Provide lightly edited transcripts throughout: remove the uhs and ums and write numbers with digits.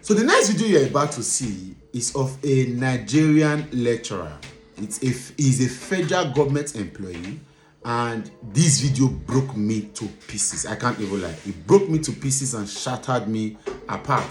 So the next video you're about to see is of a Nigerian lecturer. He's a federal government employee, and this video broke me to pieces. I can't even lie. It broke me to pieces and shattered me apart.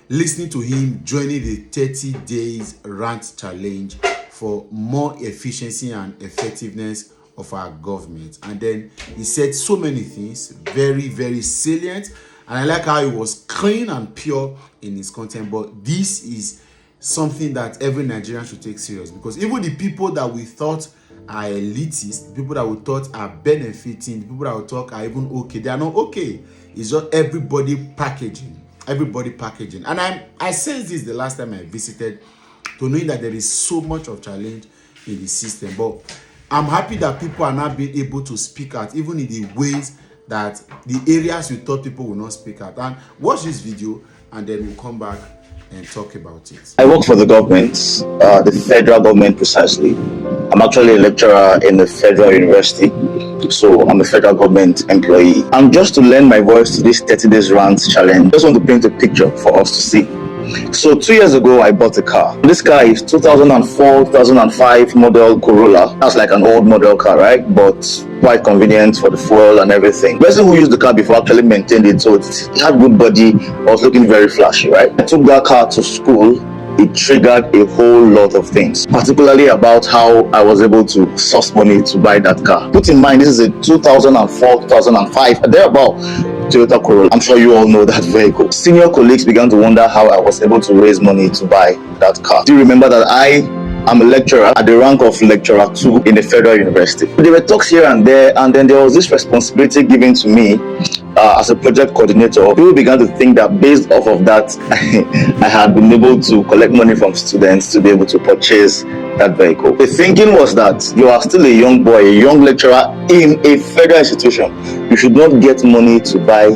Listening to him joining the 30 days rant challenge for more efficiency and effectiveness of our government. And then he said so many things, very, very salient. And I like how he was clean and pure in his content. But this is something that every Nigerian should take serious, because even the people that we thought are elitist, the people that we thought are benefiting, the people that we thought are even okay, they are not okay. It's just everybody packaging. And I sensed this the last time I visited, to knowing that there is so much of challenge in the system. But I'm happy that people are now being able to speak out, even in the ways that the areas you thought people will not speak out. And watch this video, and then we'll come back and talk about it. I work for the government, the federal government precisely. I'm actually a lecturer in the Federal University, so I'm a federal government employee. And just to lend my voice to this 30 days rant challenge, I just want to paint a picture for us to see. So 2 years ago, I bought a car. This car is 2004, 2005 model Corolla. That's like an old model car, right? But quite convenient for the fuel and everything. The person who used the car before actually maintained it, so it had good body. I was looking very flashy, right? I took that car to school. It triggered a whole lot of things, particularly about how I was able to source money to buy that car. Put in mind, this is a 2004, 2005, thereabout Toyota Corolla. I'm sure you all know that vehicle. Senior colleagues began to wonder how I was able to raise money to buy that car. Do you remember that I'm a lecturer at the rank of lecturer 2 in the Federal University? There were talks here and there, and then there was this responsibility given to me as a project coordinator. People began to think that based off of that, I had been able to collect money from students to be able to purchase that vehicle. The thinking was that you are still a young boy, a young lecturer in a federal institution. You should not get money to buy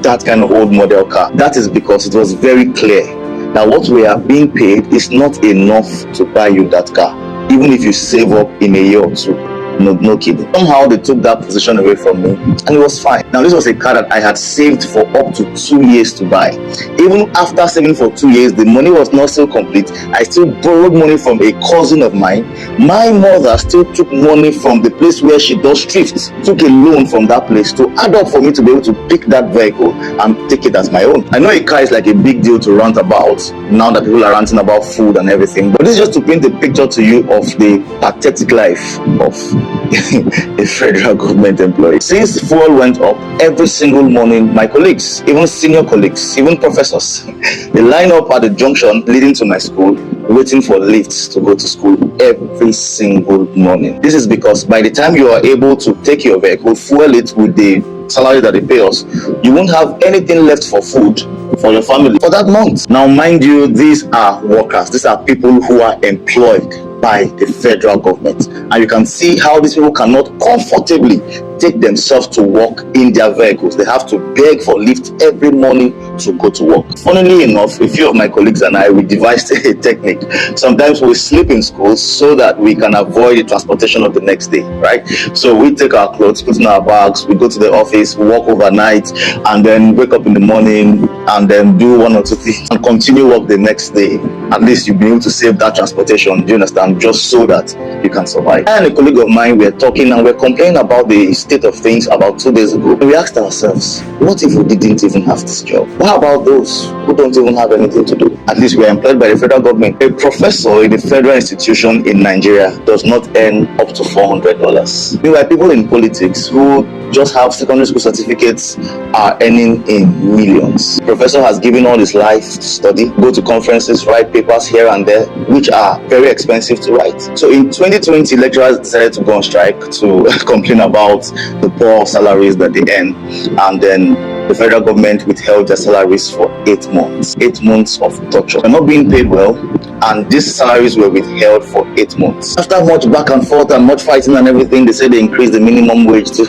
that kind of old model car. That is because it was very clear that what we are being paid is not enough to buy you that car, even if you save up in a year or two. No kidding. Somehow they took that position away from me, and it was fine. Now, this was a car that I had saved for up to 2 years to buy. Even after saving for 2 years, the money was not still complete. I still borrowed money from a cousin of mine. My mother still took money from the place where she does thrift, took a loan from that place to add up for me to be able to pick that vehicle and take it as my own. I know a car is like a big deal to rant about now that people are ranting about food and everything, but this is just to paint a picture to you of the pathetic life of a federal government employee. Since fuel went up, every single morning, my colleagues, even senior colleagues, even professors, they line up at the junction leading to my school, waiting for lifts to go to school every single morning. This is because by the time you are able to take your vehicle, fuel it with the salary that they pay us, you won't have anything left for food for your family for that month. Now, mind you, these are workers. These are people who are employed by the federal government, and you can see how these people cannot comfortably take themselves to work in their vehicles. They have to beg for lift every morning to go to work. Funnily enough, a few of my colleagues and I, we devised a technique. Sometimes we sleep in school so that we can avoid the transportation of the next day, right? So we take our clothes, put in our bags, we go to the office, we work overnight, and then wake up in the morning and then do one or two things and continue work the next day. At least you'll be able to save that transportation, do you understand? Just so that you can survive. I and a colleague of mine were talking, and we're complaining about the state of things about 2 days ago. And we asked ourselves, what if we didn't even have this job? What about those who don't even have anything to do? At least we are employed by the federal government. A professor in a federal institution in Nigeria does not earn up to $400. Meanwhile, people in politics who just have secondary school certificates are earning in millions. The professor has given all his life to study, go to conferences, write papers here and there, which are very expensive to write. So in 2020, lecturers decided to go on strike to complain about the poor salaries that they earn, and then the federal government withheld their salaries for 8 months. 8 months of torture. They're not being paid well, and these salaries were withheld for 8 months. After much back and forth and much fighting and everything, they said they increased the minimum wage to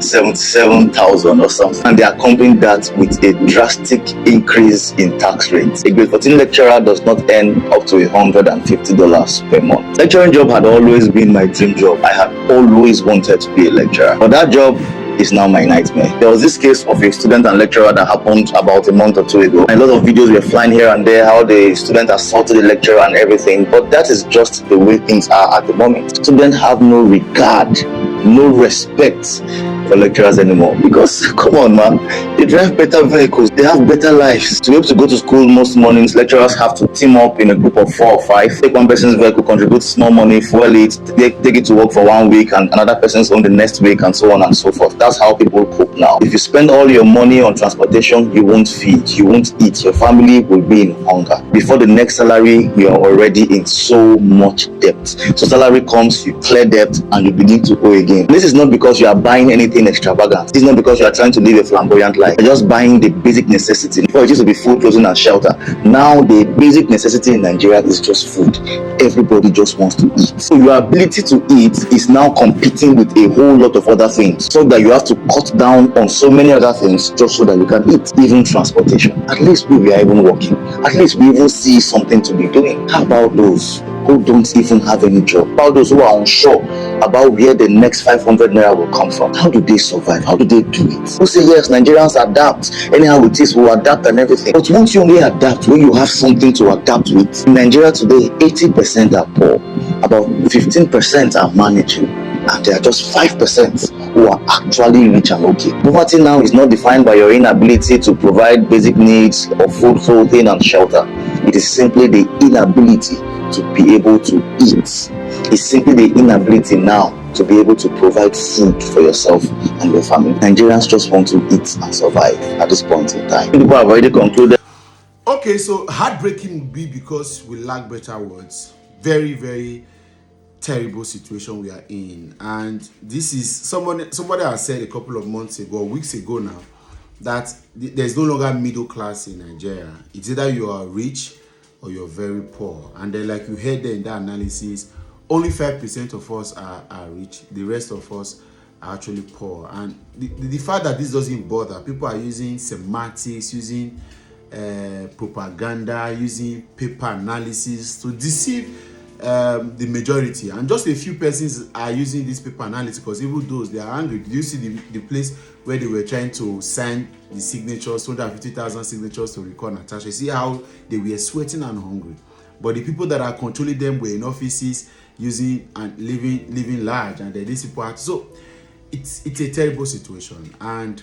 77,000 or something, and they accompanied that with a drastic increase in tax rates. A grade 14 lecturer does not earn up to $150 per month. Lecturing job had always been my dream job. I had always wanted to be a lecturer, but that job is now my nightmare. There was this case of a student and lecturer that happened about a month or two ago. A lot of videos were flying here and there, how the student assaulted the lecturer and everything, but that is just the way things are at the moment. Students have no regard, no respect for lecturers anymore, because come on man, they drive better vehicles, they have better lives. To be able to go to school most mornings, lecturers have to team up in a group of 4 or 5, take one person's vehicle, contribute small money, fuel it, take it to work for 1 week, and another person's own the next week, and so on and so forth. That's how people cope now. If you spend all your money on transportation, you won't feed, you won't eat, your family will be in hunger. Before the next salary, you are already in so much debt. So salary comes, you clear debt, and you begin to owe again. This is not because you are buying anything extravagant. This is not because you are trying to live a flamboyant life. You're just buying the basic necessity. Before it used to be food, clothing, and shelter. Now the basic necessity in Nigeria is just food. Everybody just wants to eat. So your ability to eat is now competing with a whole lot of other things, so that you have to cut down on so many other things just so that you can eat. Even transportation. At least we are even working. At least we even see something to be doing. How about those who don't even have any job? About those who are unsure about where the next 500 naira will come from? How do they survive? How do they do it? Who say yes, Nigerians adapt. Anyhow it is, we'll adapt and everything. But won't you only adapt when you have something to adapt with? In Nigeria today, 80% are poor. About 15% are managing. And there are just 5% who are actually rich and okay. Poverty now is not defined by your inability to provide basic needs of food, clothing, and shelter. It is simply the inability to be able to eat. It's simply the inability now to be able to provide food for yourself and your family. Nigerians just want to eat and survive at this point in time. People have already concluded. Okay, so heartbreaking would be because we lack better words. Very, very terrible situation we are in. And this is somebody has said a couple of months ago, weeks ago now, that there's no longer middle class in Nigeria. It's either you are rich or you're very poor. And then, like you heard there in that analysis, only 5% of us are rich. The rest of us are actually poor. And the fact that this doesn't bother, people are using semantics, using propaganda, using paper analysis to deceive the majority, and just a few persons are using this paper analysis because even those, they are angry. Did you see the place where they were trying to sign the signatures, 250,000 signatures to recall Natasha? See how they were sweating and hungry, but the people that are controlling them were in offices using and living large, and these people are, so it's a terrible situation. And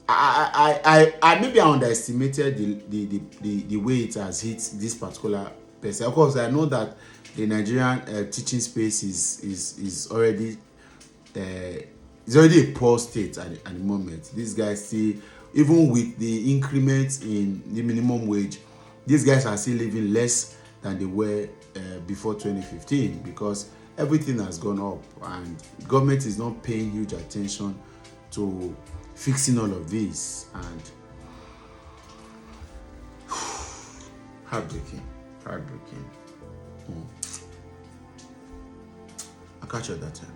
I maybe I underestimated the way it has hit this particular person. Of course, I know that the Nigerian teaching space is already a poor state at the moment. These guys still, even with the increment in the minimum wage, these guys are still living less than they were before 2015, because everything has gone up and government is not paying huge attention to fixing all of this. And heartbreaking. I'll catch you at that time.